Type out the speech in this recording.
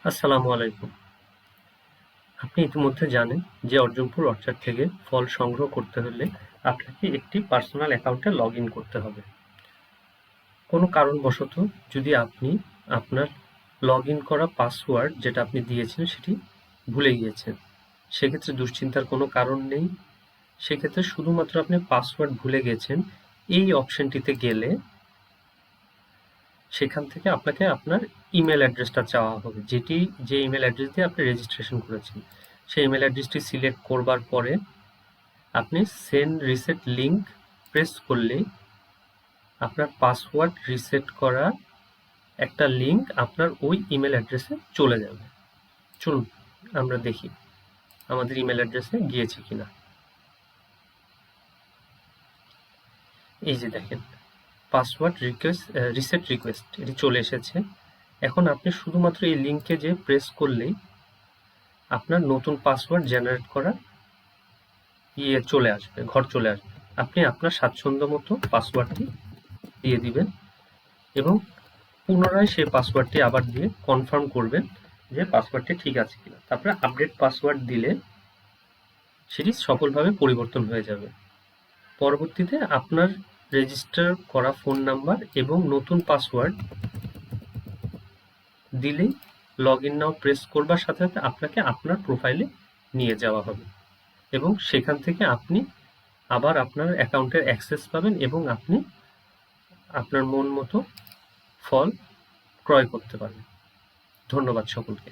আসসালামু আলাইকুম। আপনি ইতিমধ্যে জানেন যে অর্জনপুর অর্চার্ড থেকে ফল সংগ্রহ করতে হলে আপনাকে একটি পার্সোনাল অ্যাকাউন্টে লগ ইন করতে হবে। কোনো কারণবশত যদি আপনি আপনার লগ ইন করা পাসওয়ার্ড যেটা আপনি দিয়েছেন সেটি ভুলে গিয়েছেন, সেক্ষেত্রে দুশ্চিন্তার কোনো কারণ নেই। সেক্ষেত্রে শুধুমাত্র আপনি পাসওয়ার্ড ভুলে গেছেন এই অপশনটিতে গেলে সেখান থেকে আপনাকে আপনার ইমেল অ্যাড্রেসটা চাওয়া হবে, যে ইমেল অ্যাড্রেস দিয়ে আপনি রেজিস্ট্রেশন করেছেন। সেই ইমেল অ্যাড্রেসটি সিলেক্ট করবার পরে আপনি সেন্ড রিসেট লিঙ্ক প্রেস করলেই আপনার পাসওয়ার্ড রিসেট করা একটা লিঙ্ক আপনার ওই ইমেল অ্যাড্রেসে চলে যাবে। চলুন আমরা দেখি আমাদের ইমেল অ্যাড্রেসে গিয়েছে কিনা। এই যে দেখেন, পাসওয়ার্ড রিসেট রিকোয়েস্ট এটি চলে এসেছে। এখন আপনি শুধুমাত্র এই লিঙ্কে যে প্রেস করলেই আপনার নতুন পাসওয়ার্ড জেনারেট করা ঘর চলে আসবে। আপনি আপনার স্বাচ্ছন্দ্য মতো পাসওয়ার্ডটি দিয়ে দিবেন এবং পুনরায় সেই পাসওয়ার্ডটি আবার দিয়ে কনফার্ম করবেন যে পাসওয়ার্ডটি ঠিক আছে কিনা। তারপরে আপডেট পাসওয়ার্ড দিলে সেটি সফলভাবে পরিবর্তন হয়ে যাবে। পরবর্তীতে আপনার রেজিস্টার করা ফোন নাম্বার এবং নতুন পাসওয়ার্ড দিলেই লগ ইন নাও প্রেস করবার সাথে সাথে আপনাকে আপনার প্রোফাইলে নিয়ে যাওয়া হবে এবং সেখান থেকে আপনি আবার আপনার অ্যাকাউন্টের অ্যাক্সেস পাবেন এবং আপনি আপনার মন মতো ফল ক্রয় করতে পারবেন। ধন্যবাদ সকলকে।